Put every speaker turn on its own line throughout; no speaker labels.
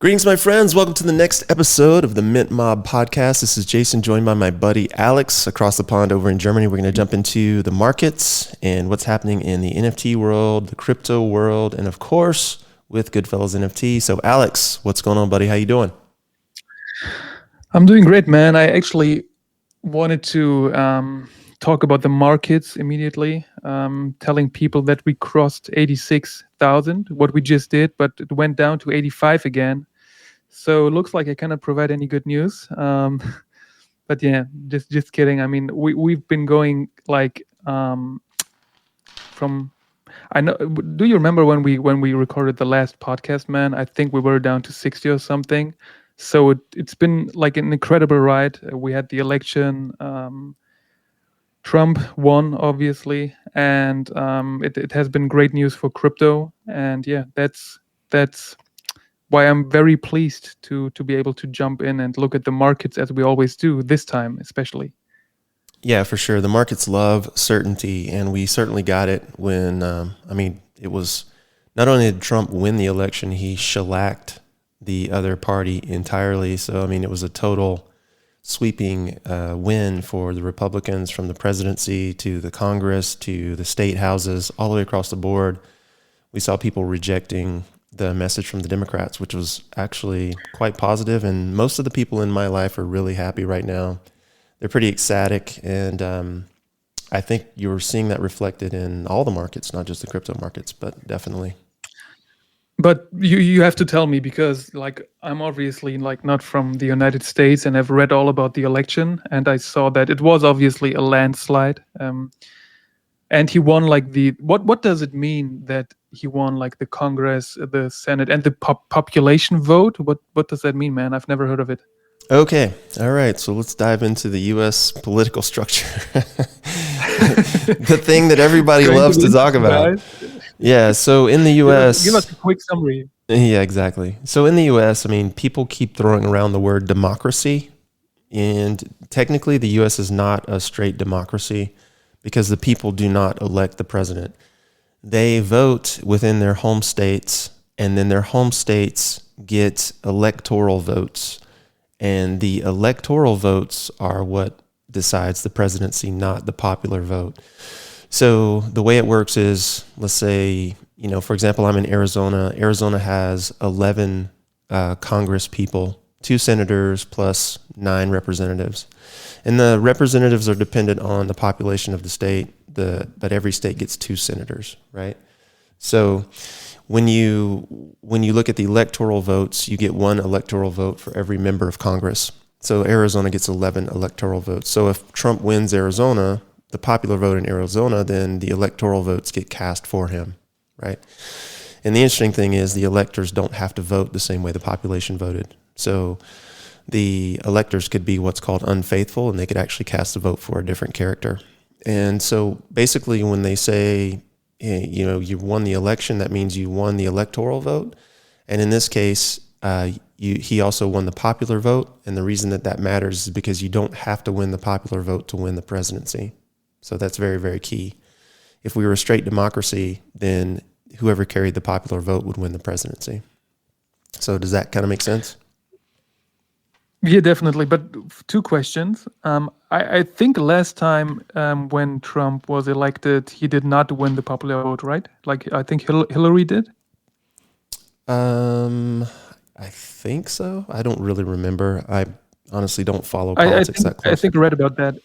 Greetings, my friends. Welcome to the next episode of the Mint Mob podcast. This is Jason, joined by my buddy Alex across the pond over in Germany. We're going to jump into the markets and what's happening in the NFT world, the crypto world, and of course, with Goodfellas NFT. So, Alex, what's going on, buddy? How you doing?
I'm doing great, man. I actually wanted to talk about the markets immediately, telling people that we crossed 86,000, what we just did, but it went down to 85 again. So it looks like I cannot provide any good news. But yeah, just kidding. I mean, we've been going like from. I know. Do you remember when we recorded the last podcast, man? I think we were down to 60 or something. So it's been like an incredible ride. We had the election. Trump won, obviously, and it has been great news for crypto. And yeah, that's why I'm very pleased to be able to jump in and look at the markets as we always do this time, especially.
Yeah, for sure. The markets love certainty, and we certainly got it when, it was not only did Trump win the election, he shellacked the other party entirely. So, it was a total sweeping win for the Republicans, from the presidency to the Congress to the state houses, all the way across the board. We saw people rejecting the message from the Democrats, which was actually quite positive. And most of the people in my life are really happy right now. They're pretty ecstatic. And I think you're seeing that reflected in all the markets, not just the crypto markets, but definitely.
But you have to tell me, because like I'm obviously like not from the United States, and I've read all about the election, and I saw that it was obviously a landslide. And he won like what does it mean that he won like the Congress, the Senate, and the population vote? What does that mean, man? I've never heard of it.
Okay. All right. So let's dive into the U.S. political structure. The thing that everybody loves to talk about. Yeah. So in the U.S.
Give us a quick summary.
Yeah, exactly. So in the U.S., people keep throwing around the word democracy. And technically, the U.S. is not a straight democracy because the people do not elect the president. They vote within their home states, and then their home states get electoral votes. And the electoral votes are what decides the presidency, not the popular vote. So the way it works is, let's say, for example, I'm in Arizona. Arizona has 11 Congress people, 2 senators plus 9 representatives. And the representatives are dependent on the population of the state, but every state gets 2 senators, right? So when you look at the electoral votes, you get 1 electoral vote for every member of Congress. So Arizona gets 11 electoral votes. So if Trump wins Arizona, the popular vote in Arizona, then the electoral votes get cast for him, right? And the interesting thing is the electors don't have to vote the same way the population voted. So the electors could be what's called unfaithful, and they could actually cast a vote for a different character. And so basically when they say, you won the election, that means you won the electoral vote. And in this case, he also won the popular vote. And the reason that matters is because you don't have to win the popular vote to win the presidency. So that's very, very key. If we were a straight democracy, then whoever carried the popular vote would win the presidency. So does that kind of make sense?
Yeah, definitely. But 2 questions. I think last time when Trump was elected, he did not win the popular vote, right? Like I think Hillary did.
I think so. I don't really remember. I honestly don't follow politics that closely.
I think I read about that.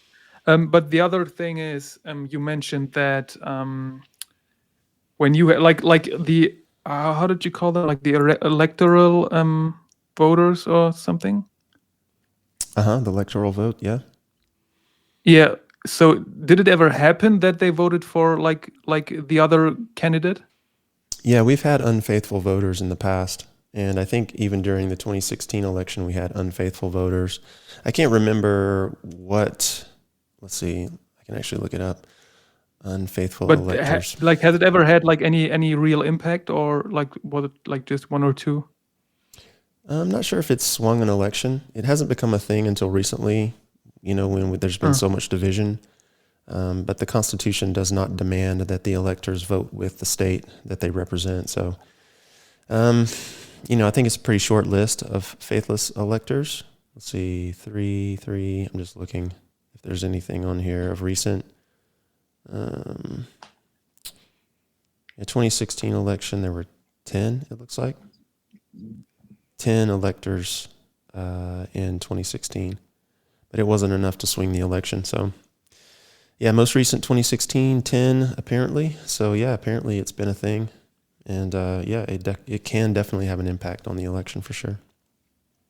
But the other thing is, you mentioned that when you like the how did you call them? Like the electoral voters or something?
The electoral vote, yeah.
Yeah. So did it ever happen that they voted for like the other candidate?
Yeah, we've had unfaithful voters in the past. And I think even during the 2016 election, we had unfaithful voters. I can't remember let's see, I can actually look it up. Unfaithful electors.
Has it ever had like any real impact, or like was it like just 1 or 2?
I'm not sure if it's swung an election. It hasn't become a thing until recently, when there's been so much division. But the Constitution does not demand that the electors vote with the state that they represent. So I think it's a pretty short list of faithless electors. Let's see, three. I'm just looking if there's anything on here of recent. The 2016 election, there were 10, it looks like. 10 electors in 2016. But it wasn't enough to swing the election. So, yeah, most recent 2016, 10 apparently. So, yeah, apparently it's been a thing. And, it can definitely have an impact on the election for sure.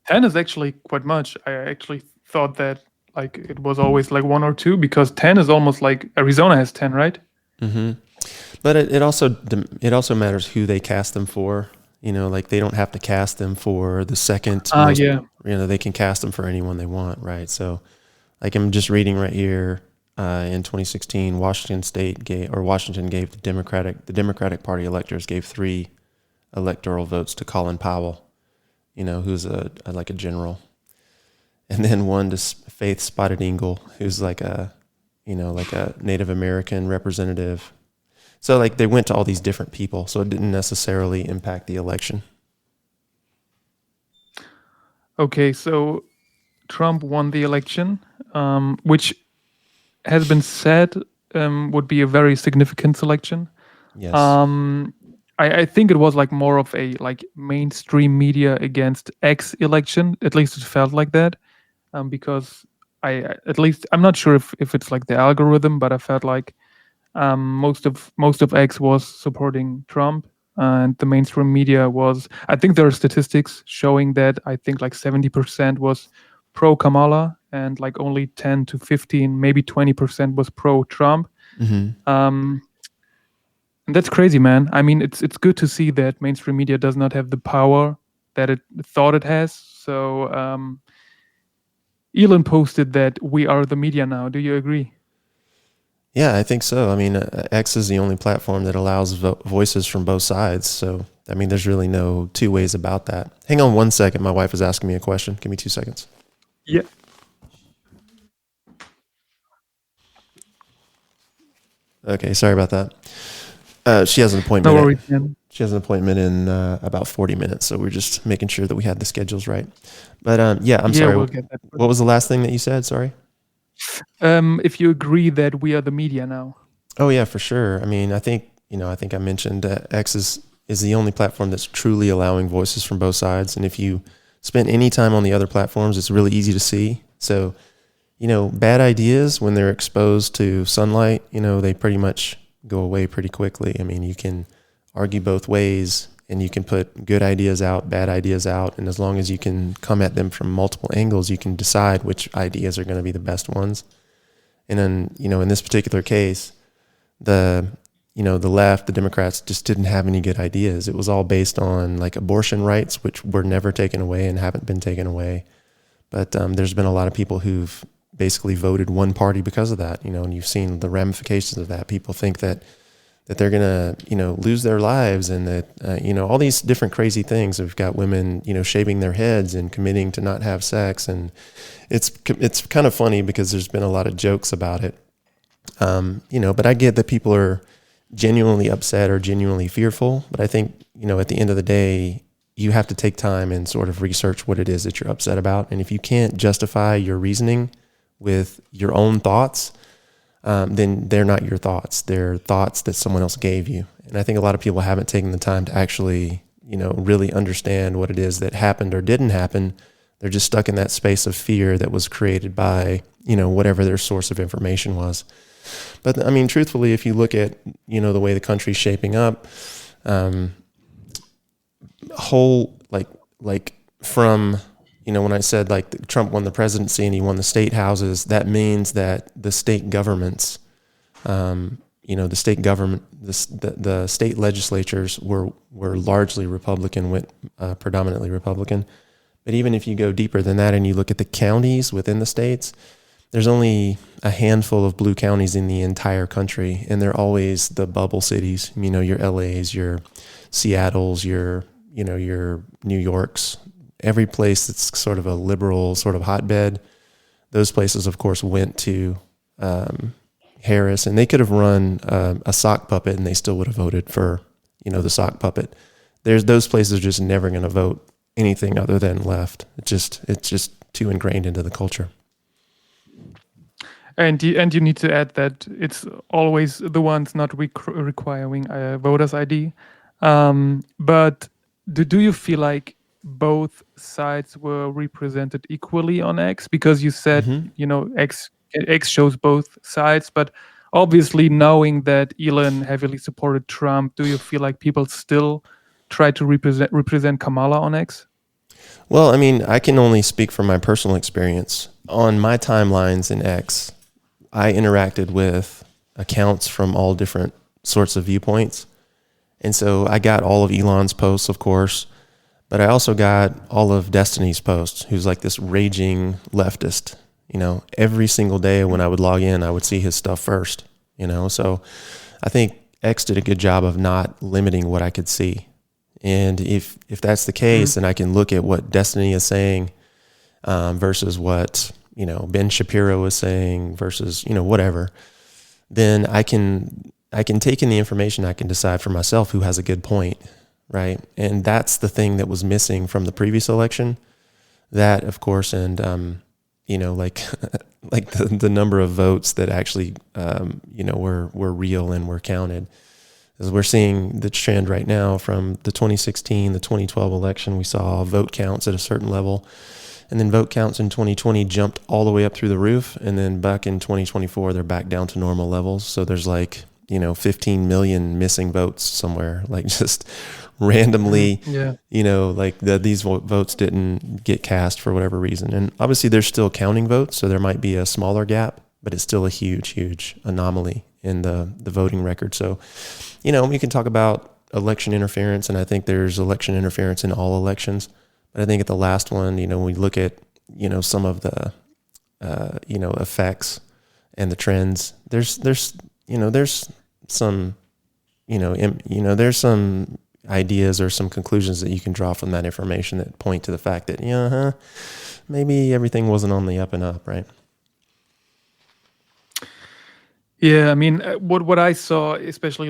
10 is actually quite much. I actually thought that like it was always like 1 or 2, because 10 is almost like Arizona has 10, right?
Mm-hmm. But it also matters who they cast them for. Like they don't have to cast them for the second most.
Yeah.
They can cast them for anyone they want, right? So, like I'm just reading right here. In 2016, Washington gave the Democratic Party electors gave 3 electoral votes to Colin Powell, who's a general, and then 1 to Faith Spotted Eagle, who's like a Native American representative. So like they went to all these different people, so it didn't necessarily impact the election.
Okay, so Trump won the election, which has been said would be a very significant selection.
Yes.
I think it was like more of a like mainstream media against X election. At least it felt like that, because I'm not sure if it's like the algorithm, but I felt like most of X was supporting Trump, and the mainstream media was. I think there are statistics showing that I think like 70% was pro Kamala, and like only 10 to 15, maybe 20% was pro Trump.
Mm-hmm.
And that's crazy, man. I mean, it's good to see that mainstream media does not have the power that it thought it has. So Elon posted that we are the media now. Do you agree?
Yeah, I think so. I mean, X is the only platform that allows voices from both sides. So, I mean, there's really no two ways about that. Hang on one second. My wife is asking me a question. Give me 2 seconds.
Yeah.
Okay, sorry about that. She has an appointment.
No worries, man.
She has an appointment in about 40 minutes, so we're just making sure that we had the schedules right. But I'm sorry.
We'll get that.
What was the last thing that you said? Sorry.
If you agree that we are the media now.
Oh yeah, for sure. I mean, I think I mentioned X is the only platform that's truly allowing voices from both sides. And if you spend any time on the other platforms, it's really easy to see. So, bad ideas when they're exposed to sunlight, they pretty much go away pretty quickly. I mean, you can argue both ways, and you can put good ideas out, bad ideas out, and as long as you can come at them from multiple angles, you can decide which ideas are going to be the best ones. And then, in this particular case, the left, the Democrats just didn't have any good ideas. It was all based on like abortion rights, which were never taken away and haven't been taken away. But there's been a lot of people who've basically voted one party because of that, and you've seen the ramifications of that. People think that they're going to, lose their lives, and that, all these different crazy things. We've got women, shaving their heads and committing to not have sex. And it's kind of funny because there's been a lot of jokes about it. But I get that people are genuinely upset or genuinely fearful. But I think, at the end of the day, you have to take time and sort of research what it is that you're upset about. And if you can't justify your reasoning with your own thoughts, then they're not your thoughts. They're thoughts that someone else gave you. And I think a lot of people haven't taken the time to actually, really understand what it is that happened or didn't happen. They're just stuck in that space of fear that was created by, whatever their source of information was. But I mean, truthfully, if you look at, the way the country's shaping up, from, when I said like Trump won the presidency and he won the state houses, that means that the state governments, the state legislatures were largely Republican, went predominantly Republican. But even if you go deeper than that and you look at the counties within the states, there's only a handful of blue counties in the entire country, and they're always the bubble cities. Your LAs, your Seattles, your New Yorks, every place that's sort of a liberal sort of hotbed. Those places, of course, went to Harris, and they could have run a sock puppet, and they still would have voted for the sock puppet. There's those places are just never going to vote anything other than left. It's just too ingrained into the culture.
And you need to add that it's always the ones not requiring a voter's ID. But do you feel like both sides were represented equally on X? Because you said, X shows both sides, but obviously knowing that Elon heavily supported Trump, do you feel like people still try to represent Kamala on X?
Well, I mean, I can only speak from my personal experience. On my timelines in X, I interacted with accounts from all different sorts of viewpoints. And so I got all of Elon's posts, of course, but I also got all of Destiny's posts, who's like this raging leftist. Every single day when I would log in, I would see his stuff first, So I think X did a good job of not limiting what I could see. And if that's the case, and I can look at what Destiny is saying versus what, Ben Shapiro is saying versus, whatever, then I can take in the information. I can decide for myself who has a good point, right? And that's the thing that was missing from the previous election. That, of course, and like like the number of votes that actually were real and were counted. As we're seeing the trend right now from the 2016, the 2012 election, we saw vote counts at a certain level. And then vote counts in 2020 jumped all the way up through the roof. And then back in 2024, they're back down to normal levels. So there's 15 million missing votes somewhere, like just randomly, these votes didn't get cast for whatever reason. And obviously they're still counting votes. So there might be a smaller gap, but it's still a huge, huge anomaly in the voting record. So, we can talk about election interference, and I think there's election interference in all elections. But I think at the last one, when we look at, some of the, effects and the trends, there's some, there's some ideas or some conclusions that you can draw from that information that point to the fact that, maybe everything wasn't on the up and up, right?
Yeah, I mean, what I saw, especially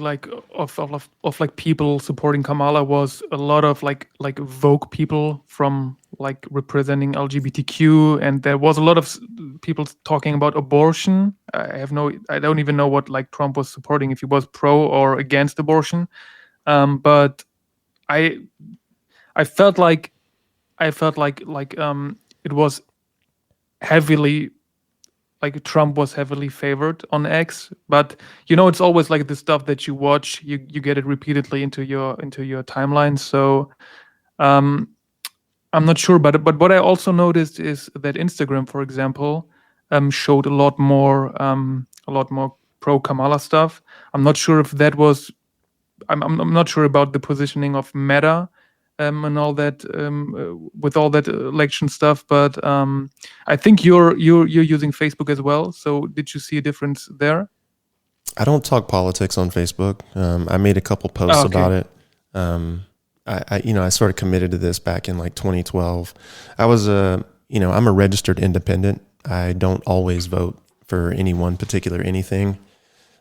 of like people supporting Kamala, was a lot of like Vogue people from like representing LGBTQ, and there was a lot of people talking about abortion. I don't even know what like Trump was supporting, if he was pro or against abortion. But I felt like it was heavily, like Trump was heavily favored on X, but it's always like the stuff that you watch, you get it repeatedly into your timeline. So I'm not sure, but what I also noticed is that Instagram, for example, showed a lot more pro Kamala stuff. I'm not sure if that was. I'm not sure about the positioning of Meta and all that with all that election stuff, but I think you're using Facebook as well. So did you see a difference there?
I don't talk politics on Facebook. I made a couple posts about it. I sort of committed to this back in like 2012. I was I'm a registered independent. I don't always vote for any one particular anything.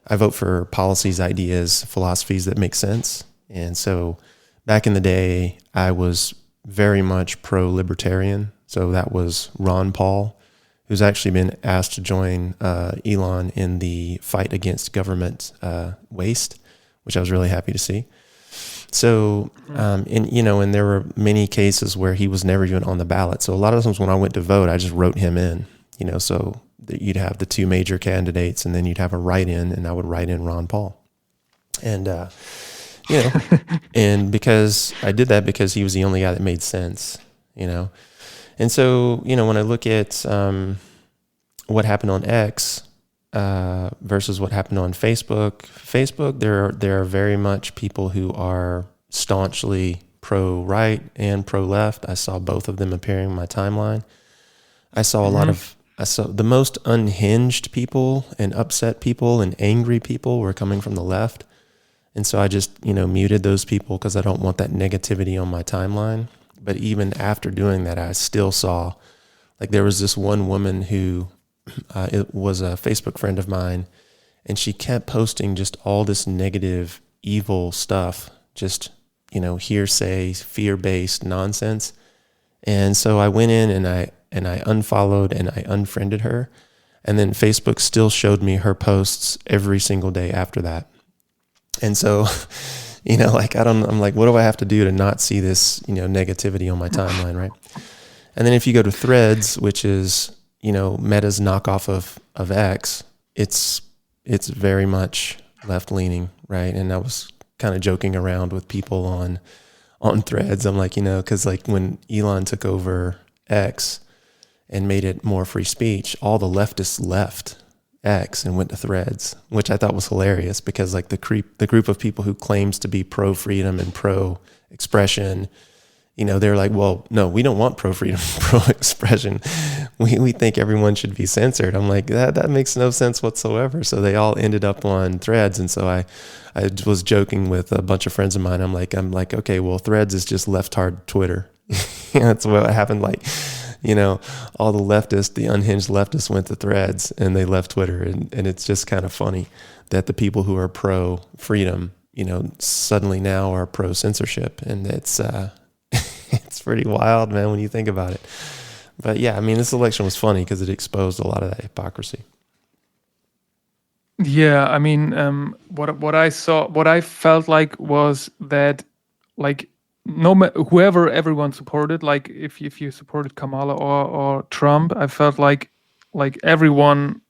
I vote for policies, ideas, philosophies that make sense. And so back in the day, I was very much pro-libertarian. So that was Ron Paul, who's actually been asked to join Elon in the fight against government waste, which I was really happy to see. So, and there were many cases where he was never even on the ballot. So a lot of times when I went to vote, I just wrote him in, so you'd have the two major candidates and then you'd have a write-in, and I would write in Ron Paul. And, and because I did that because he was the only guy that made sense, And so, when I look at what happened on X versus what happened on Facebook, there are very much people who are staunchly pro-right and pro-left. I saw both of them appearing in my timeline. I saw I saw the most unhinged people and upset people and angry people were coming from the left. And so I just, muted those people because I don't want that negativity on my timeline. But even after doing that, I still saw, like, there was this one woman who it was a Facebook friend of mine, and she kept posting just all this negative, evil stuff, just hearsay, fear-based nonsense. And so I went in and I unfollowed and I unfriended her. And then Facebook still showed me her posts every single day after that. And so, I'm like, what do I have to do to not see this, negativity on my timeline, right? And then if you go to Threads, which is, Meta's knockoff of X, it's very much left-leaning, right? And I was kind of joking around with people on Threads. I'm like, because like when Elon took over X and made it more free speech, all the leftists left X and went to Threads, which I thought was hilarious because like the group of people who claims to be pro freedom and pro expression, they're like, well, no, we don't want pro freedom, pro expression. We think everyone should be censored. I'm like, that makes no sense whatsoever. So they all ended up on Threads, and so I was joking with a bunch of friends of mine. I'm like, okay, well, Threads is just left-hard Twitter. That's what happened. Like, all the unhinged leftists went to Threads and they left Twitter. And it's just kind of funny that the people who are pro freedom, suddenly now are pro censorship. And it's, it's pretty wild, man, when you think about it. But yeah, I mean, this election was funny because it exposed a lot of that hypocrisy.
Yeah, I mean, what I felt like was that, like, whoever everyone supported, like if you supported Kamala or Trump, I felt like everyone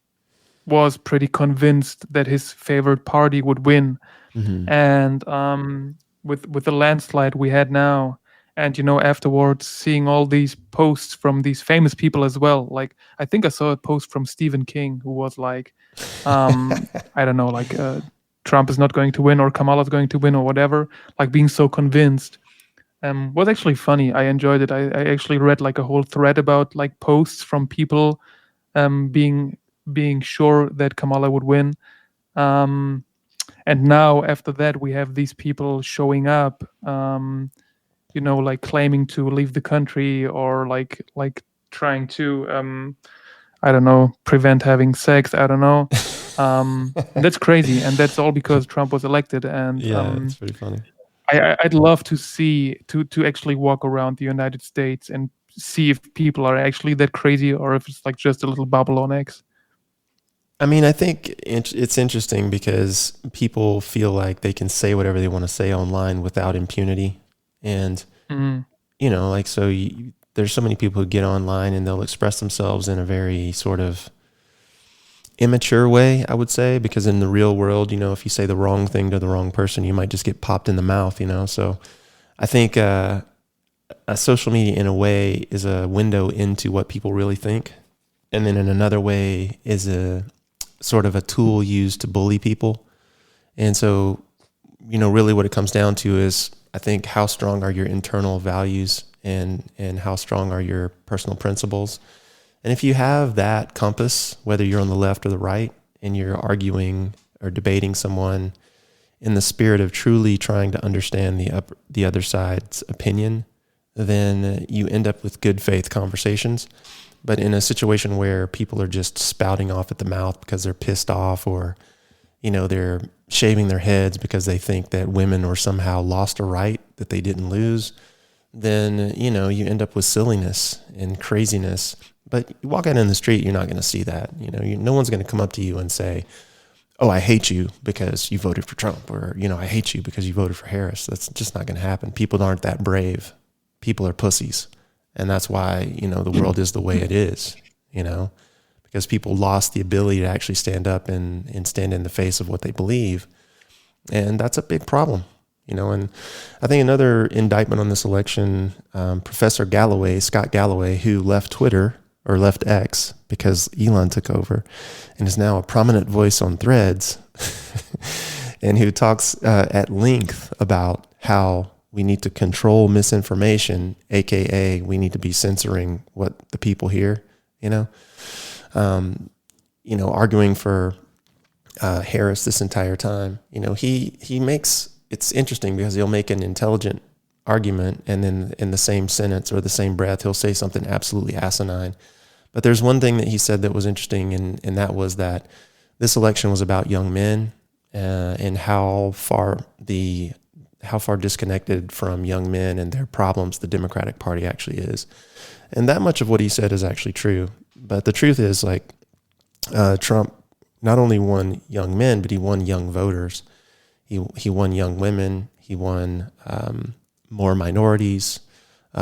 was pretty convinced that his favorite party would win.
Mm-hmm.
And with the landslide we had now, and afterwards seeing all these posts from these famous people as well, like I think I saw a post from Stephen King who was like, I don't know, like Trump is not going to win or Kamala is going to win or whatever, like being so convinced. Was actually funny. I enjoyed it. I actually read like a whole thread about like posts from people being sure that Kamala would win. And now after that, we have these people showing up, like claiming to leave the country or like trying to, I don't know, prevent having sex. I don't know. That's crazy, and that's all because Trump was elected. And
Yeah, it's pretty funny.
I'd love to see to actually walk around the United States and see if people are actually that crazy or if it's like just a little bubble on X.
I mean, I think it's interesting because people feel like they can say whatever they want to say online without impunity. And,
Mhm.
there's so many people who get online and they'll express themselves in a very sort of immature way, I would say, because in the real world, if you say the wrong thing to the wrong person, you might just get popped in the mouth, So I think a social media in a way is a window into what people really think. And then in another way is a sort of a tool used to bully people. And so, really what it comes down to is, I think, how strong are your internal values and how strong are your personal principles. And if you have that compass, whether you're on the left or the right, and you're arguing or debating someone in the spirit of truly trying to understand the other side's opinion, then you end up with good faith conversations. But in a situation where people are just spouting off at the mouth because they're pissed off, or, they're shaving their heads because they think that women are somehow lost a right that they didn't lose, then, you end up with silliness and craziness. But you walk out in the street, you're not going to see that. No one's going to come up to you and say, oh, I hate you because you voted for Trump, or, I hate you because you voted for Harris. That's just not going to happen. People aren't that brave. People are pussies. And that's why, the world is the way it is, because people lost the ability to actually stand up and stand in the face of what they believe. And that's a big problem, and I think another indictment on this election, Professor Scott Galloway, who left Twitter or left X because Elon took over and is now a prominent voice on Threads and who talks at length about how we need to control misinformation, aka we need to be censoring what the people hear. Arguing for Harris this entire time. He makes, it's interesting because he'll make an intelligent argument and then in the same sentence or the same breath he'll say something absolutely asinine. But there's one thing that he said that was interesting, and that was that this election was about young men and how far the how far disconnected from young men and their problems the Democratic Party actually is. And that much of what he said is actually true. But the truth is, like, Trump not only won young men, but he won young voters. He won young women. He won more minorities,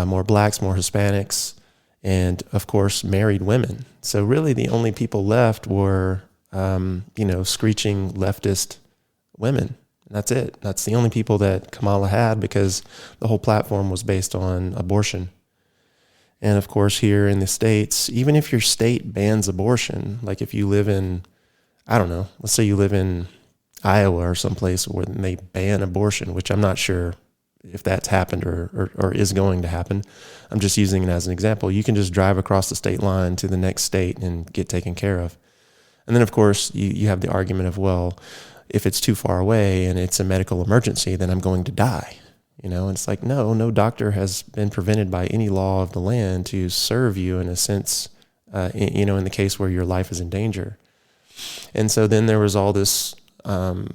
more blacks, more Hispanics, and of course, married women. So really, the only people left were, screeching leftist women. That's it. That's the only people that Kamala had, because the whole platform was based on abortion. And of course, here in the States, even if your state bans abortion, like if you live in, I don't know, let's say you live in Iowa or someplace where they ban abortion, which I'm not sure if that's happened or is going to happen. I'm just using it as an example. You can just drive across the state line to the next state and get taken care of. And then, of course, you have the argument of, well, if it's too far away and it's a medical emergency, then I'm going to die. And it's like, no doctor has been prevented by any law of the land to serve you in a sense, in the case where your life is in danger. And so then there was all this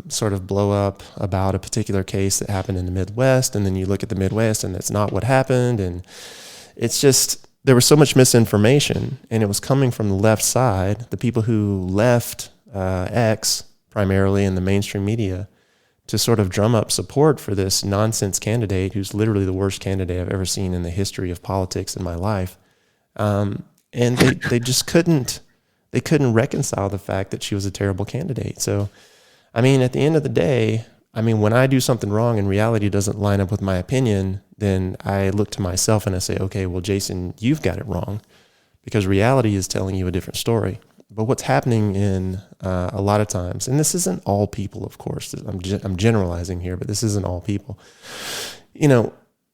sort of blow up about a particular case that happened in the Midwest. And then you look at the Midwest and that's not what happened. And it's just, there was so much misinformation, and it was coming from the left side, the people who left X primarily in the mainstream media, to sort of drum up support for this nonsense candidate who's literally the worst candidate I've ever seen in the history of politics in my life. And they just couldn't reconcile the fact that she was a terrible candidate. So, I mean, at the end of the day, when I do something wrong and reality doesn't line up with my opinion, then I look to myself and I say, okay, well, Jason, you've got it wrong, because reality is telling you a different story. But what's happening in a lot of times, and this isn't all people, of course, I'm generalizing here, but this isn't all people.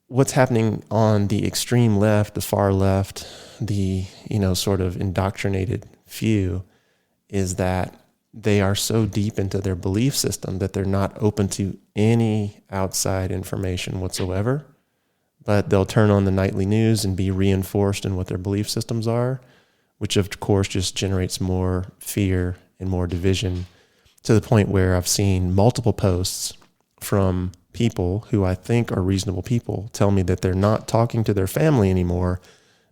What's happening on the extreme left, the far left, the, sort of indoctrinated few, is that they are so deep into their belief system that they're not open to any outside information whatsoever. But they'll turn on the nightly news and be reinforced in what their belief systems are, which of course just generates more fear and more division, to the point where I've seen multiple posts from people who I think are reasonable people tell me that they're not talking to their family anymore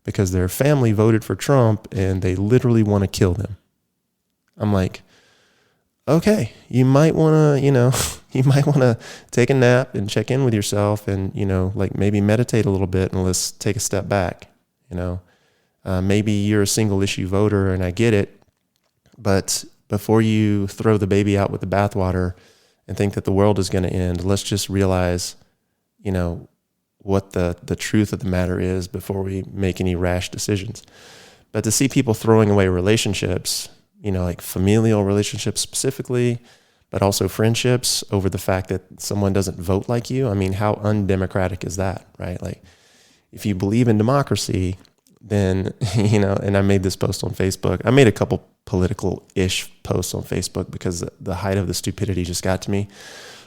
because their family voted for Trump and they literally want to kill them. I'm like, okay, you might want to, take a nap and check in with yourself and, maybe meditate a little bit and let's take a step back. Maybe you're a single issue voter and I get it, but before you throw the baby out with the bathwater and think that the world is going to end, let's just realize, what the truth of the matter is before we make any rash decisions. But to see people throwing away relationships, like familial relationships specifically, but also friendships over the fact that someone doesn't vote like you. How undemocratic is that, right? Like, if you believe in democracy, then, and I made this post on Facebook. I made a couple political-ish posts on Facebook because the height of the stupidity just got to me.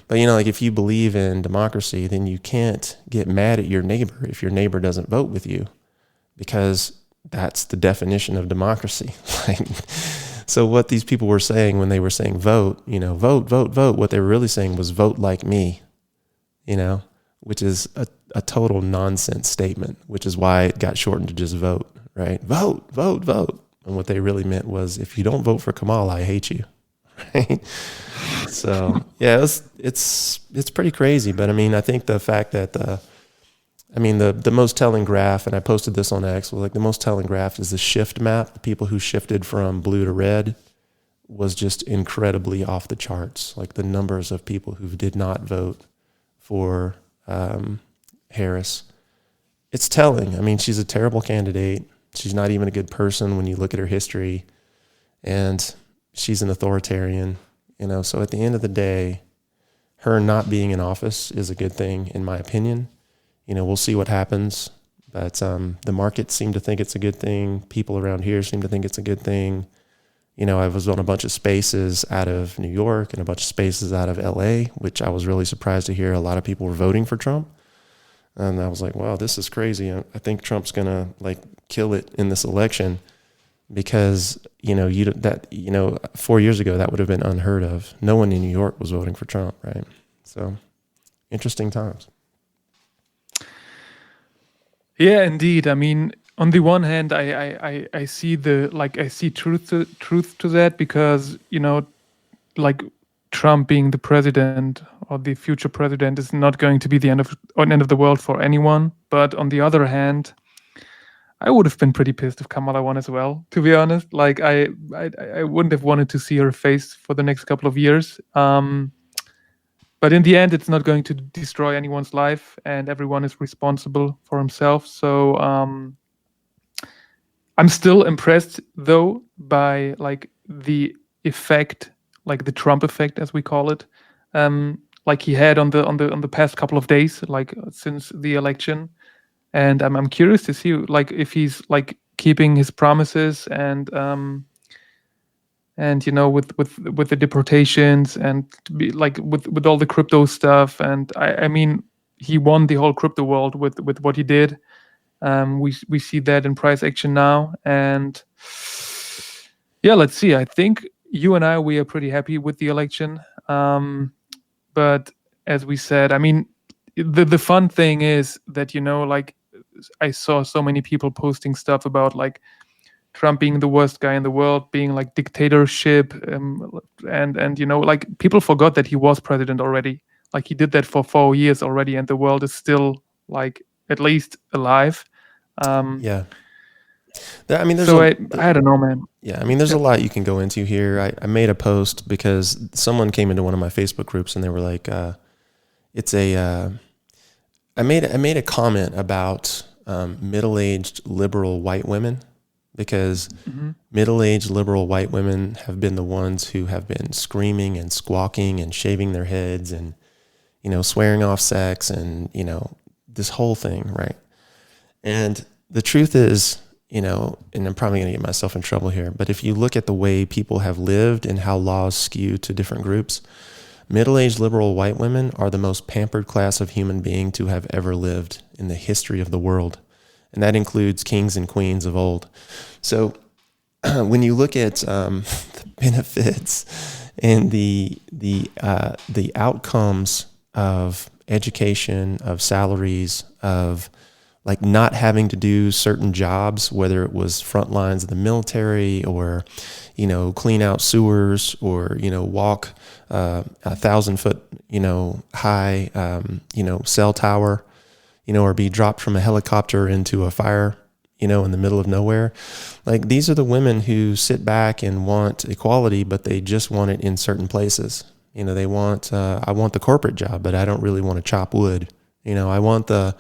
But, if you believe in democracy, then you can't get mad at your neighbor if your neighbor doesn't vote with you, because that's the definition of democracy. So what these people were saying when they were saying vote, vote, vote, vote, what they were really saying was vote like me, which is a total nonsense statement, which is why it got shortened to just vote, right? Vote, vote, vote. And what they really meant was, if you don't vote for Kamala, I hate you, right? So, yeah, it's pretty crazy. But I think the fact that the most telling graph, and I posted this on X, was like the most telling graph is the shift map. The people who shifted from blue to red was just incredibly off the charts. Like the numbers of people who did not vote for Harris. It's telling. She's a terrible candidate. She's not even a good person when you look at her history, and she's an authoritarian, So at the end of the day, her not being in office is a good thing, in my opinion. We'll see what happens, but the markets seem to think it's a good thing. People around here seem to think it's a good thing. I was on a bunch of spaces out of New York and a bunch of spaces out of LA, which I was really surprised to hear a lot of people were voting for Trump. And I was like, wow, this is crazy. I think Trump's going to kill it in this election, because, 4 years ago, that would have been unheard of. No one in New York was voting for Trump, right? So, Interesting times.
Yeah, indeed. I mean, on the one hand, I see I see truth to that, because like Trump being the president or the future president is not going to be the end of the world for anyone. But on the other hand, I would have been pretty pissed if Kamala won as well, to be honest. Like I wouldn't have wanted to see her face for the next couple of years. But in the end, it's not going to destroy anyone's life, and everyone is responsible for himself. So I'm still impressed though by like the effect, like the Trump effect, as we call it, like he had on the past couple of days, like since the election. And I'm curious to see like if he's like keeping his promises, and with the deportations, and to be like with all the crypto stuff. And I mean, he won the whole crypto world with what he did. We see that in price action now. And yeah, let's see. I think you and we are pretty happy with the election. But as we said, I mean, the fun thing is that like I saw so many people posting stuff about like Trump being the worst guy in the world, being like dictatorship, and like people forgot that he was president already. Like he did that for 4 years already, and the world is still like at least alive.
Yeah. I mean,
So I don't know, man.
yeah, I mean, there's a lot you can go into here. I made a post because someone came into one of my Facebook groups and they were like, I made a comment about middle-aged liberal white women, because middle-aged liberal white women have been the ones who have been screaming and squawking and shaving their heads and, swearing off sex and, this whole thing, right? And the truth is, and I'm probably going to get myself in trouble here, but if you look at the way people have lived and how laws skew to different groups, middle-aged liberal white women are the most pampered class of human being to have ever lived in the history of the world. And that includes kings and queens of old. So when you look at the benefits and the outcomes of education, of salaries, of like not having to do certain jobs, whether it was front lines of the military or, clean out sewers or, walk 1,000-foot, high, cell tower, or be dropped from a helicopter into a fire, in the middle of nowhere. Like these are the women who sit back and want equality, but they just want it in certain places. They want, I want the corporate job, but I don't really want to chop wood. I want the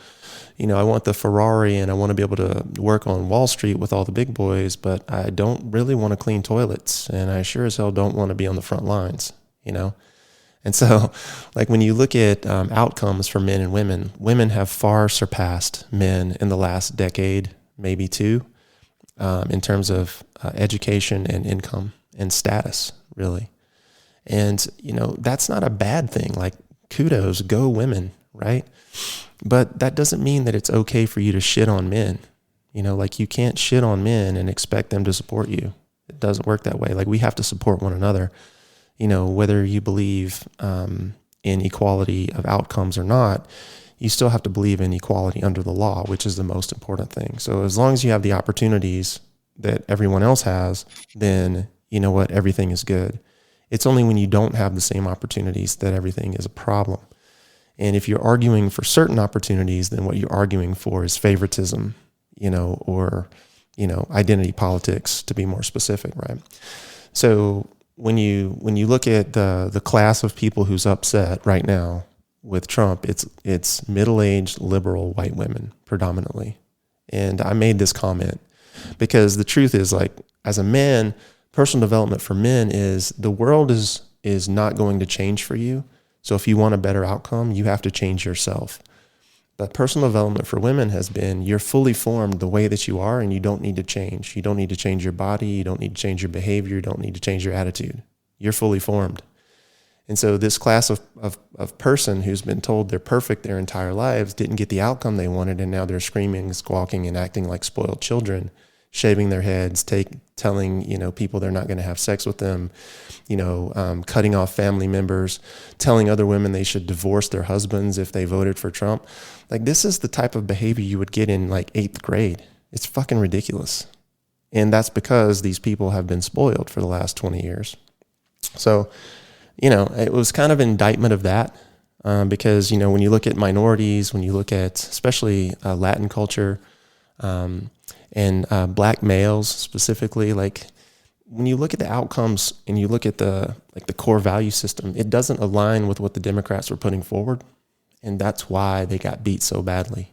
Ferrari, and I want to be able to work on Wall Street with all the big boys, but I don't really want to clean toilets, and I sure as hell don't want to be on the front lines, And so, like when you look at outcomes for men and women have far surpassed men in the last decade, maybe two, in terms of education and income and status, really. And, that's not a bad thing. Like kudos, go women, right? But that doesn't mean that it's okay for you to shit on men. Like you can't shit on men and expect them to support you. It doesn't work that way. Like we have to support one another. Whether you believe in equality of outcomes or not, you still have to believe in equality under the law, which is the most important thing. So as long as you have the opportunities that everyone else has, then you know what, everything is good. It's only when you don't have the same opportunities that everything is a problem. And if you're arguing for certain opportunities, then what you're arguing for is favoritism, or, identity politics, to be more specific, right? So when you look at the class of people who's upset right now with Trump, it's middle-aged liberal white women predominantly. And I made this comment because the truth is, like, as a man, personal development for men is the world is not going to change for you. So if you want a better outcome, you have to change yourself. But personal development for women has been you're fully formed the way that you are, and you don't need to change. You don't need to change your body. You don't need to change your behavior. You don't need to change your attitude. You're fully formed. And so this class of person who's been told they're perfect their entire lives didn't get the outcome they wanted, and now they're screaming, squawking, and acting like spoiled children shaving their heads, telling, people they're not going to have sex with them, cutting off family members, telling other women they should divorce their husbands if they voted for Trump. Like, this is the type of behavior you would get in like 8th grade. It's fucking ridiculous. And that's because these people have been spoiled for the last 20 years. So, it was kind of an indictment of that. Because, when you look at minorities, when you look at especially Latin culture, and black males specifically, like, when you look at the outcomes and you look at the core value system, it doesn't align with what the Democrats were putting forward. And that's why they got beat so badly.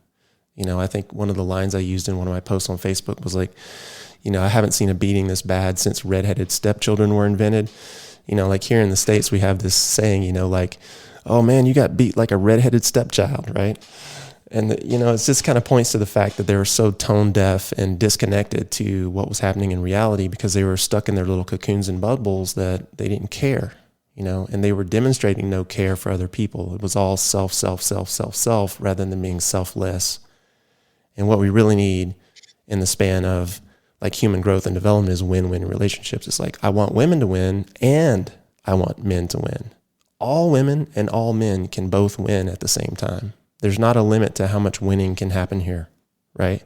I think one of the lines I used in one of my posts on Facebook was like, I haven't seen a beating this bad since redheaded stepchildren were invented. Like here in the States, we have this saying, like, oh man, you got beat like a redheaded stepchild, right? And, it just kind of points to the fact that they were so tone deaf and disconnected to what was happening in reality because they were stuck in their little cocoons and bubbles that they didn't care, and they were demonstrating no care for other people. It was all self, rather than being selfless. And what we really need in the span of like human growth and development is win-win relationships. It's like, I want women to win and I want men to win. All women and all men can both win at the same time. There's not a limit to how much winning can happen here, right?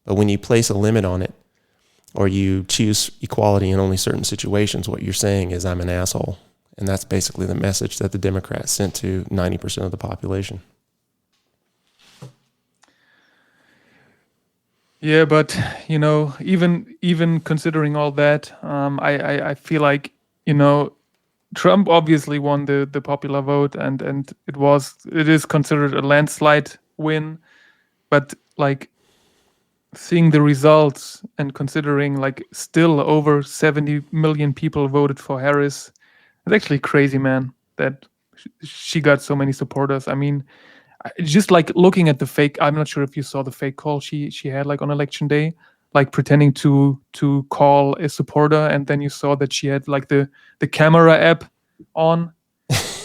But when you place a limit on it, or you choose equality in only certain situations, what you're saying is I'm an asshole. And that's basically the message that the Democrats sent to 90% of the population.
Yeah, but even considering all that, I feel like Trump obviously won the popular vote, and it is considered a landslide win. But like seeing the results and considering like still over 70 million people voted for Harris, it's actually crazy, man, that she got so many supporters. I mean, just like looking at the fake, I'm not sure if you saw the fake call she had like on election day, like pretending to call a supporter, and then you saw that she had like the camera app on,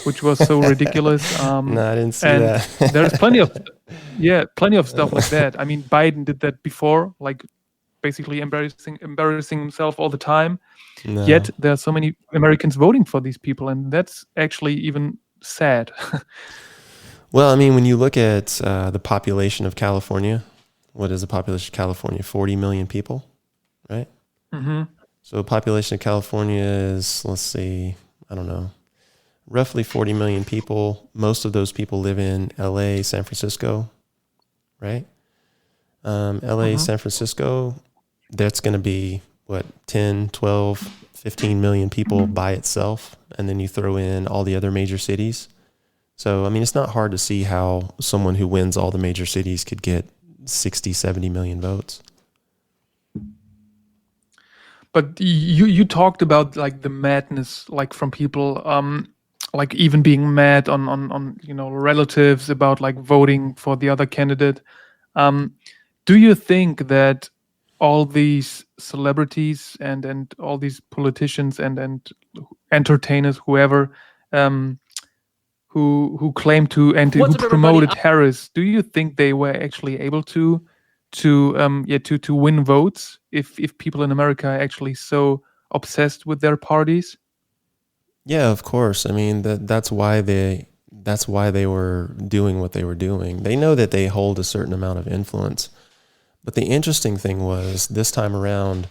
which was so ridiculous.
No, I didn't see
and
that.
there's plenty of stuff like that. I mean, Biden did that before, like basically embarrassing himself all the time.
No.
Yet there are so many Americans voting for these people, and that's actually even sad.
Well, I mean, when you look at the population of California, what is the population of California? 40 million people, right?
Mm-hmm.
So the population of California is, let's see, I don't know, roughly 40 million people. Most of those people live in LA, San Francisco, right? LA, San Francisco, that's going to be, 10, 12, 15 million people by itself. And then you throw in all the other major cities. So, I mean, it's not hard to see how someone who wins all the major cities could get 60, 70 million votes.
But you talked about like the madness, like from people, like even being mad on relatives about like voting for the other candidate. Do you think that all these celebrities and all these politicians and entertainers, whoever, who claimed to and who promoted Harris, do you think they were actually able to win votes if people in America are actually so obsessed with their parties?
Yeah, of course. I mean, that's why they were doing what they were doing. They know that they hold a certain amount of influence. But the interesting thing was this time around,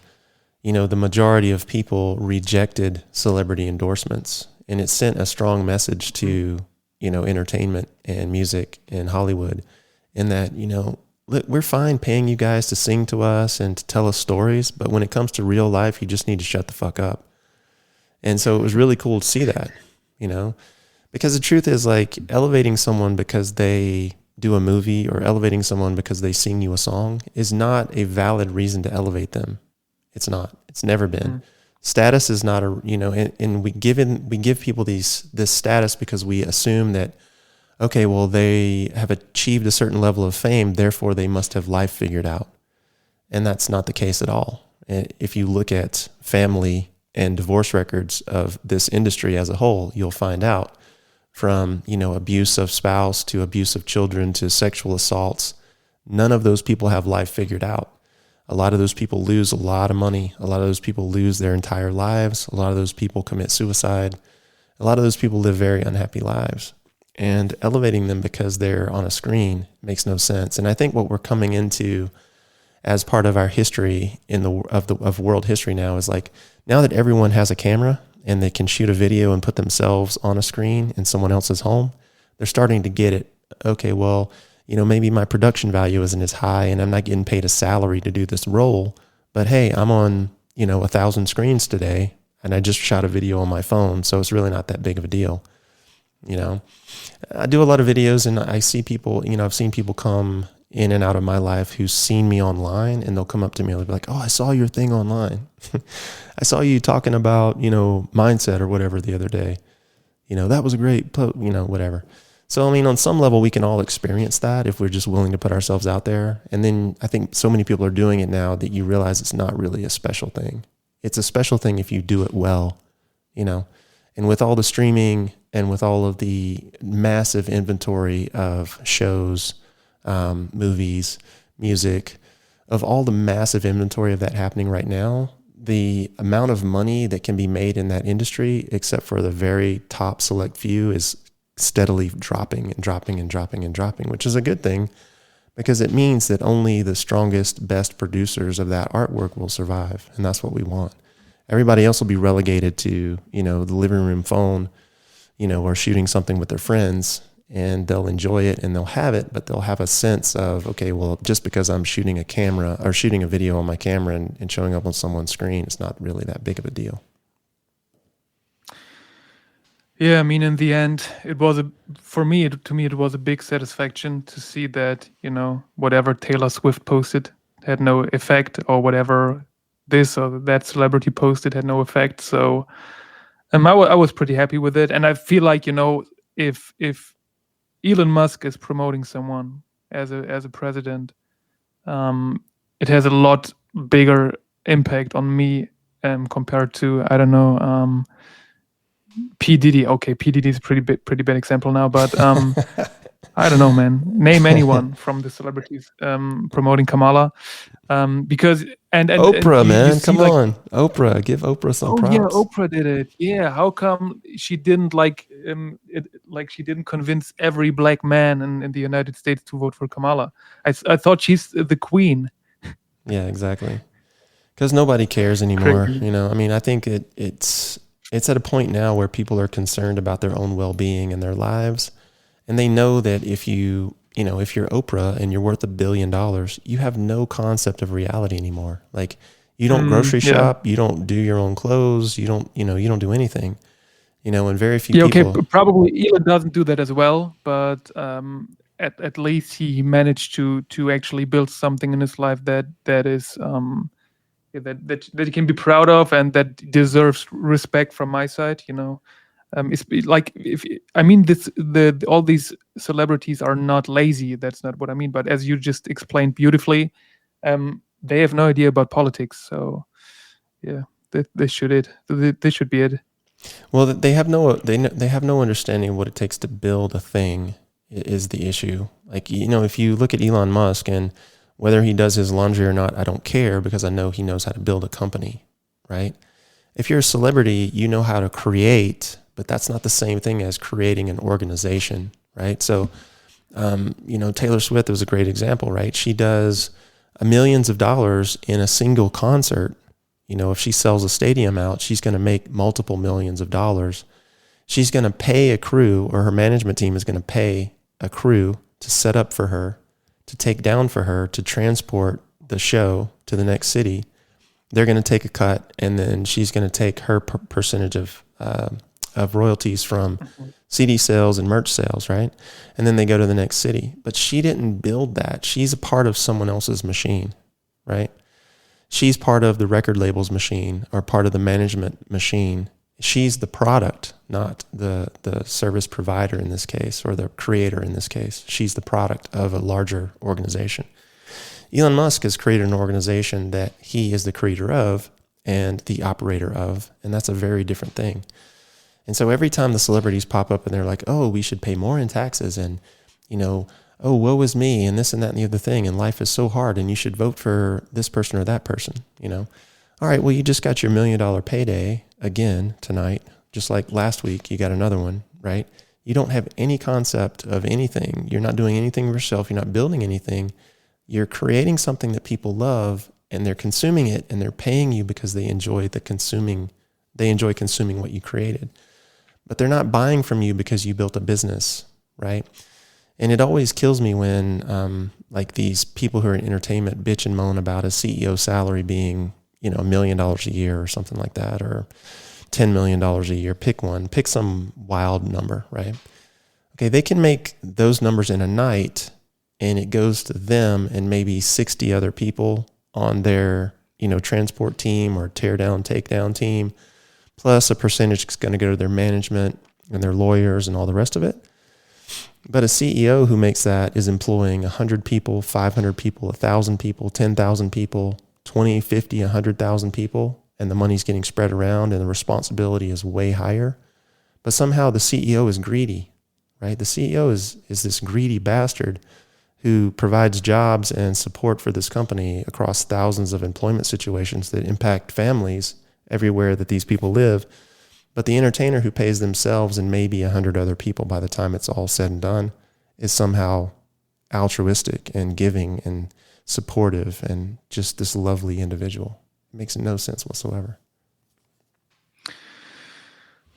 the majority of people rejected celebrity endorsements, and it sent a strong message to, entertainment and music and Hollywood in that, we're fine paying you guys to sing to us and to tell us stories, but when it comes to real life, you just need to shut the fuck up. And so it was really cool to see that, because the truth is, like, elevating someone because they do a movie or elevating someone because they sing you a song is not a valid reason to elevate them. It's not. It's never been. Mm-hmm. Status is not and we give people this status because we assume that, okay, well, they have achieved a certain level of fame, therefore they must have life figured out. And that's not the case at all. If you look at family and divorce records of this industry as a whole, you'll find out from, abuse of spouse to abuse of children to sexual assaults, none of those people have life figured out. A lot of those people lose a lot of money. A lot of those people lose their entire lives. A lot of those people commit suicide. A lot of those people live very unhappy lives. And elevating them because they're on a screen makes no sense. And I think what we're coming into as part of our history of world history now is like, now that everyone has a camera and they can shoot a video and put themselves on a screen in someone else's home, they're starting to get it. Okay, well, maybe my production value isn't as high and I'm not getting paid a salary to do this role, but hey, I'm on, 1,000 screens today and I just shot a video on my phone. So it's really not that big of a deal. I do a lot of videos and I see people, I've seen people come in and out of my life who's seen me online and they'll come up to me and they'll be like, oh, I saw your thing online. I saw you talking about, mindset or whatever the other day. That was a great, whatever. So, on some level, we can all experience that if we're just willing to put ourselves out there. And then I think so many people are doing it now that you realize it's not really a special thing. It's a special thing if you do it well, And with all the streaming and with all of the massive inventory of shows, movies, music, of all the massive inventory of that happening right now, the amount of money that can be made in that industry, except for the very top select few, is steadily dropping and dropping and dropping and dropping, which is a good thing because it means that only the strongest, best producers of that artwork will survive. And that's what we want. Everybody else will be relegated to, the living room phone, or shooting something with their friends, and they'll enjoy it and they'll have it, but they'll have a sense of, okay, well, just because I'm shooting a camera or shooting a video on my camera and showing up on someone's screen, it's not really that big of a deal.
Yeah, in the end, it was to me, it was a big satisfaction to see that, whatever Taylor Swift posted had no effect, or whatever this or that celebrity posted had no effect. So I was pretty happy with it. And I feel like, if Elon Musk is promoting someone as a president, it has a lot bigger impact on me compared to, I don't know, P. Diddy. Okay, P. Diddy is a pretty bad example now, but I don't know, man. Name anyone from the celebrities promoting Kamala, because and
Oprah,
and
man,
see,
come on, Oprah, give Oprah some props.
Yeah, Oprah did it. Yeah, how come she didn't she didn't convince every black man in the United States to vote for Kamala? I thought she's the queen.
Yeah, exactly. Because nobody cares anymore.
Crazy.
I think it's at a point now where people are concerned about their own well-being and their lives. And they know that if you're Oprah and you're worth $1 billion, you have no concept of reality anymore. Like, you don't grocery shop, you don't do your own clothes, you don't do anything, and very few people.
Okay, probably Elon doesn't do that as well, but at least he managed to actually build something in his life that is that he can be proud of and that deserves respect from my side. It's like all these celebrities are not lazy. That's not what I mean. But as you just explained beautifully, they have no idea about politics. So yeah, this should be it.
Well, they have no understanding of what it takes to build a thing is the issue. Like, if you look at Elon Musk and whether he does his laundry or not, I don't care because I know he knows how to build a company, right? If you're a celebrity, you know how to create, but that's not the same thing as creating an organization, right? So, Taylor Swift was a great example, right? She does millions of dollars in a single concert. If she sells a stadium out, she's going to make multiple millions of dollars. She's going to pay a crew, or her management team is going to pay a crew to set up for her, to take down for her, to transport the show to the next city. They're going to take a cut, and then she's going to take her percentage of royalties from CD sales and merch sales, right? And then they go to the next city. But she didn't build that. She's a part of someone else's machine, right? She's part of the record label's machine or part of the management machine. She's the product, not the service provider in this case, or the creator in this case. She's the product of a larger organization. Elon Musk has created an organization that he is the creator of and the operator of, and that's a very different thing. And so every time the celebrities pop up and they're like, oh, we should pay more in taxes and, oh, woe is me, and this and that and the other thing, and life is so hard, and you should vote for this person or that person, you know. All right, well, you just got your $1 million payday again tonight, just like last week, you got another one, right? You don't have any concept of anything. You're not doing anything yourself. You're not building anything. You're creating something that people love, and they're consuming it, and they're paying you because they enjoy consuming what you created. But they're not buying from you because you built a business, right? And it always kills me when like these people who are in entertainment bitch and moan about a CEO salary being, $1 million a year or something like that, or $10 million a year. Pick some wild number, right? Okay, they can make those numbers in a night, and it goes to them and maybe 60 other people on their, transport team or tear down, takedown team, plus a percentage is going to go to their management and their lawyers and all the rest of it. But a CEO who makes that is employing 100 people, 500 people, 1,000 people, 10,000 people, 20, 50, 100,000 people, and the money's getting spread around and the responsibility is way higher. But somehow the CEO is greedy, right? The CEO is this greedy bastard who provides jobs and support for this company across thousands of employment situations that impact families everywhere that these people live. But the entertainer who pays themselves and maybe 100 other people by the time it's all said and done is somehow altruistic and giving and supportive and just this lovely individual. It makes no sense whatsoever.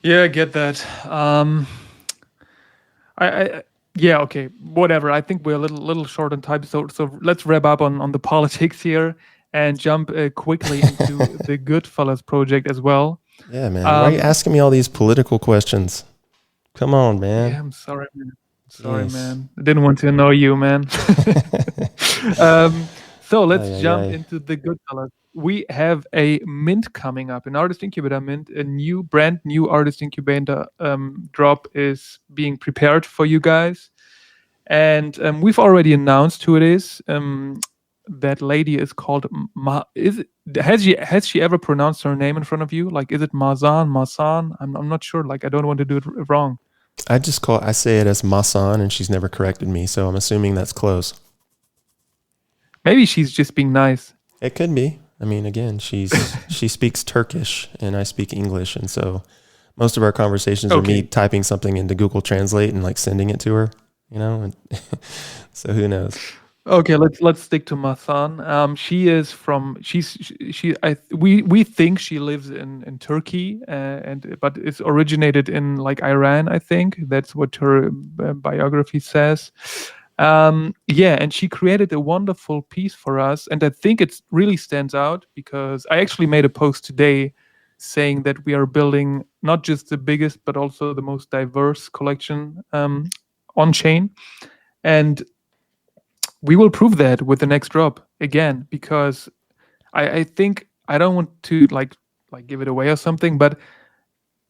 Yeah, I get that. Yeah, okay, whatever. I think we're a little short on time, so let's wrap up on the politics here and jump quickly into the Goodfellas project as well.
Yeah, man. Why are you asking me all these political questions? Come on, man.
Yeah, I'm sorry, man.
Jeez.
I didn't want to annoy you, man. So let's
Ay, ay,
jump
ay.
into the Goodfellas. We have a mint coming up, an artist incubator mint. A brand new artist incubator drop is being prepared for you guys, and we've already announced who it is. That lady is called has she ever pronounced her name in front of you? Like, is it Masan? I'm not sure. Like, I don't want to do it wrong.
I say it as Masan, and she's never corrected me, so I'm assuming that's close.
Maybe she's just being nice.
It could be. I mean, again, she speaks Turkish and I speak English, and so most of our conversations are me typing something into Google Translate and like sending it to her, And so who knows?
Okay, let's stick to Masan. She is from we think she lives in Turkey, but it's originated in like Iran. I think that's what her biography says. Yeah, and she created a wonderful piece for us, and I think it really stands out because I actually made a post today saying that we are building not just the biggest but also the most diverse collection on chain, and we will prove that with the next drop again because I think I don't want to like give it away or something, but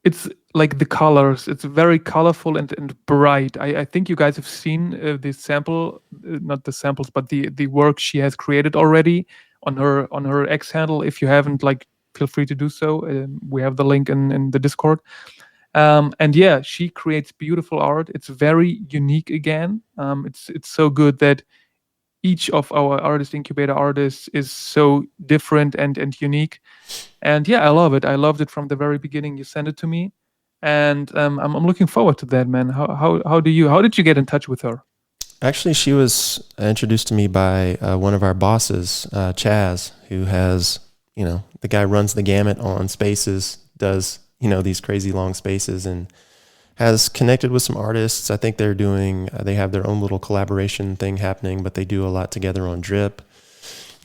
it's like the colors. It's very colorful and bright. I think you guys have seen the sample, not the samples, but the work she has created already on her X handle. If you haven't, like, feel free to do so. We have the link in the Discord. And yeah, she creates beautiful art. It's very unique again. It's so good that each of our artist incubator artists is so different and unique. And yeah, I love it. I loved it from the very beginning. You sent it to me, and I'm looking forward to that, man. How did you get in touch with her?
Actually, she was introduced to me by one of our bosses, Chaz, who has, the guy runs the gamut on spaces, does, these crazy long spaces, and has connected with some artists. I think they have their own little collaboration thing happening, but they do a lot together on Drip,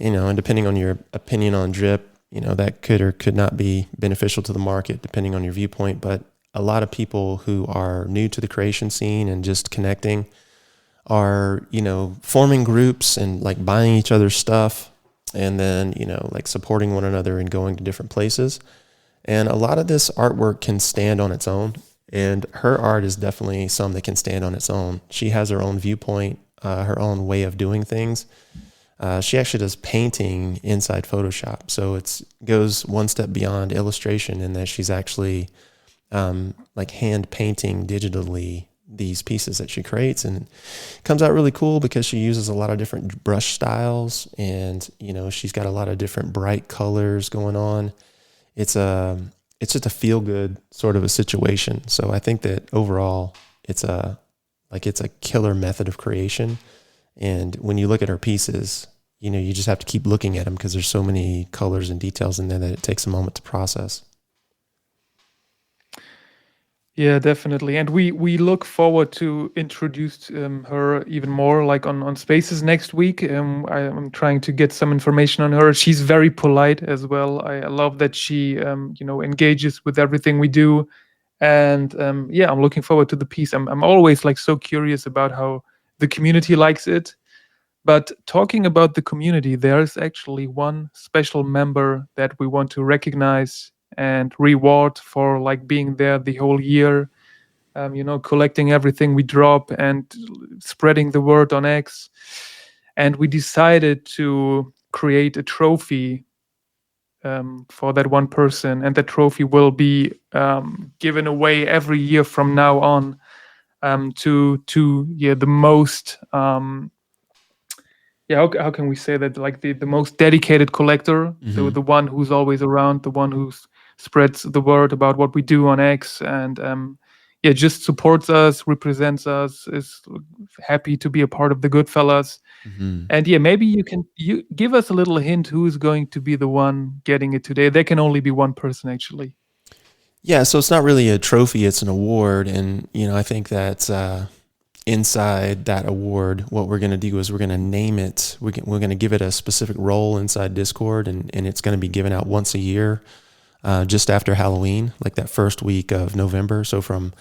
and depending on your opinion on Drip, that could or could not be beneficial to the market, depending on your viewpoint. But a lot of people who are new to the creation scene and just connecting are, forming groups and like buying each other's stuff and then, like supporting one another and going to different places. And a lot of this artwork can stand on its own. And her art is definitely some that can stand on its own. She has her own viewpoint, her own way of doing things. She actually does painting inside Photoshop. So it goes one step beyond illustration in that she's actually like hand painting digitally these pieces that she creates, and it comes out really cool because she uses a lot of different brush styles, and she's got a lot of different bright colors going on. It's a it's just a feel good sort of a situation. So I think that overall it's a killer method of creation. And when you look at her pieces, you just have to keep looking at them because there's so many colors and details in there that it takes a moment to process.
Yeah, definitely. And we look forward to introduce her even more, like on Spaces next week. I'm trying to get some information on her. She's very polite as well. I love that she engages with everything we do. And yeah, I'm looking forward to the piece. I'm always like so curious about how the community likes it. But talking about the community, there's actually one special member that we want to recognize and reward for like being there the whole year, collecting everything we drop and spreading the word on X. And we decided to create a trophy for that one person, and that trophy will be given away every year from now on, to yeah, the most yeah, how can we say that, like the most dedicated collector, the one who's always around, the one who spreads the word about what we do on X, and yeah, just supports us, represents us, is happy to be a part of the Goodfellas. And yeah, maybe you give us a little hint who's going to be the one getting it today. There can only be one person, actually.
Yeah, so it's not really a trophy; it's an award, and I think that inside that award, what we're going to do is we're going to name it. We're going to give it a specific role inside Discord, and it's going to be given out once a year, just after Halloween, like that first week of November. So from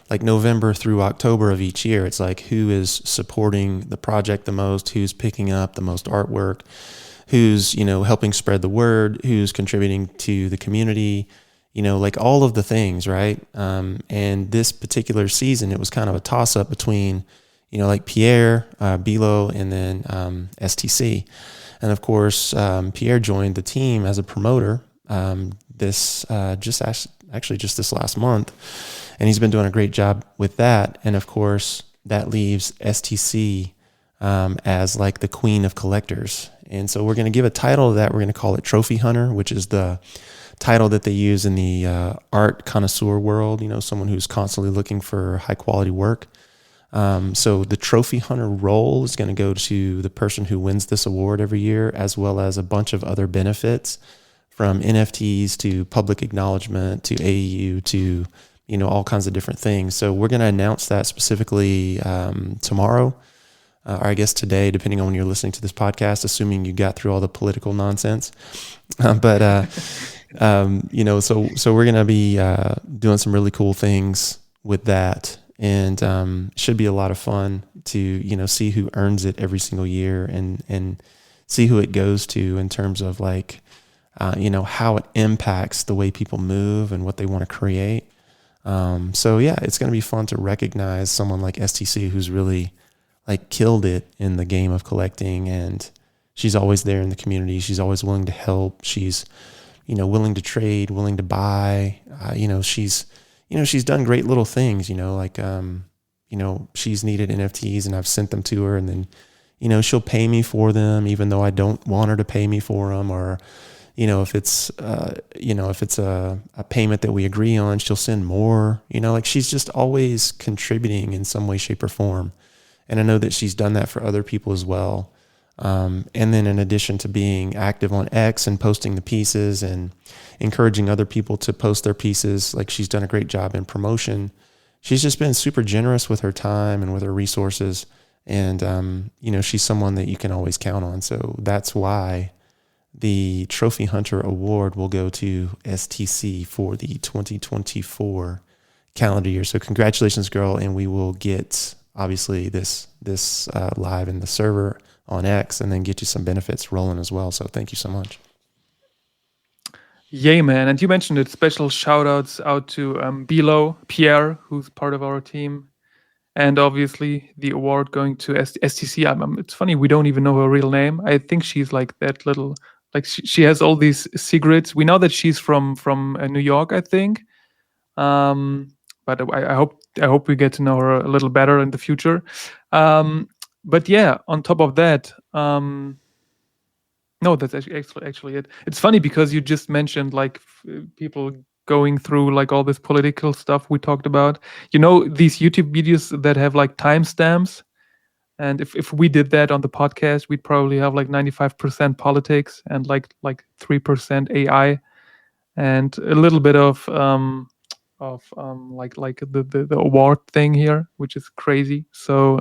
like November through October of each year, it's like who is supporting the project the most, who's picking up the most artwork, who's helping spread the word, who's contributing to the community, like all of the things, right? And this particular season, it was kind of a toss up between, like Pierre, Bilo, and then STC. And of course, Pierre joined the team as a promoter this just this last month, and he's been doing a great job with that. And of course, that leaves STC as like the queen of collectors. And so we're going to give a title to that. We're going to call it Trophy Hunter, which is the title that they use in the art connoisseur world, someone who's constantly looking for high quality work. So the Trophy Hunter role is going to go to the person who wins this award every year, as well as a bunch of other benefits, from NFTs to public acknowledgement to AU to, all kinds of different things. So we're going to announce that specifically tomorrow, or I guess today, depending on when you're listening to this podcast, assuming you got through all the political nonsense. So we're going to be doing some really cool things with that, and should be a lot of fun to see who earns it every single year, and see who it goes to in terms of like how it impacts the way people move and what they want to create. So yeah, it's going to be fun to recognize someone like STC who's really like killed it in the game of collecting, and she's always there in the community. She's always willing to help. She's willing to trade, willing to buy. She's done great little things. She's needed NFTs, and I've sent them to her, and then she'll pay me for them, even though I don't want her to pay me for them. Or if it's a payment that we agree on, she'll send more. She's just always contributing in some way, shape, or form. And I know that she's done that for other people as well. And then in addition to being active on X and posting the pieces and encouraging other people to post their pieces, like she's done a great job in promotion. She's just been super generous with her time and with her resources. And, she's someone that you can always count on. So that's why the Trophy Hunter Award will go to STC for the 2024 calendar year. So congratulations, girl. And we will get obviously this live in the server on X, and then get you some benefits rolling as well. So thank you so much.
Yay, man. And you mentioned it. Special shout outs out to Bilo, Pierre, who's part of our team. And obviously the award going to STC. It's funny, we don't even know her real name. I think she's like that little, like she has all these secrets. We know that she's from New York, I think. But but I hope we get to know her a little better in the future. But yeah, on top of that, no, that's actually it. It's funny because you just mentioned like people going through like all this political stuff we talked about. You know, these YouTube videos that have like timestamps. And if we did that on the podcast, we'd probably have like 95% politics and like 3% AI and a little bit of like the award thing here, which is crazy. So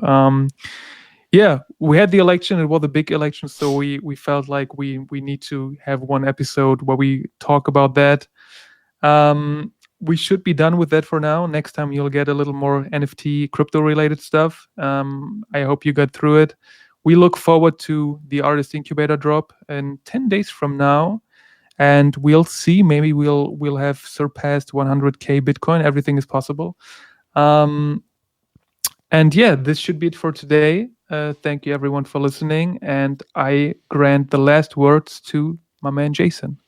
yeah, we had the election. It was a big election, so we felt like we need to have one episode where we talk about that. We should be done with that for now. Next time you'll get a little more NFT crypto related stuff. I hope you got through it. We look forward to the Artist Incubator drop in 10 days from now, and we'll see. Maybe we'll have surpassed 100K Bitcoin. Everything is possible. And yeah, this should be it for today. Thank you everyone for listening, and I grant the last words to my man Jason.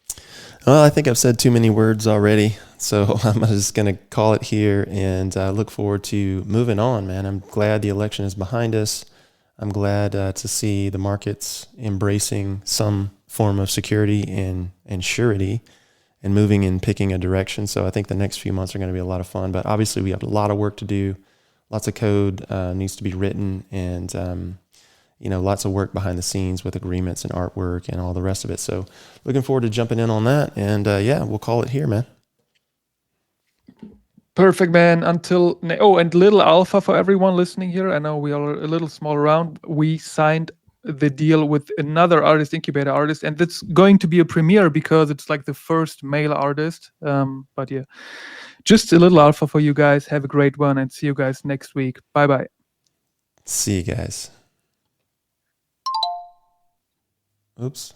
Well, I think I've said too many words already, so I'm just going to call it here and look forward to moving on, man. I'm glad the election is behind us. I'm glad to see the markets embracing some form of security and surety and moving and picking a direction. So I think the next few months are going to be a lot of fun, but obviously we have a lot of work to do. Lots of code needs to be written, and lots of work behind the scenes with agreements and artwork and all the rest of it. So looking forward to jumping in on that. And yeah, we'll call it here, man.
Perfect, man. And little alpha for everyone listening here. I know we are a little small around. We signed the deal with another Artist Incubator artist, and it's going to be a premiere because it's like the first male artist. But yeah, just a little alpha for you guys. Have a great one, and see you guys next week. Bye.
See you guys. Oops.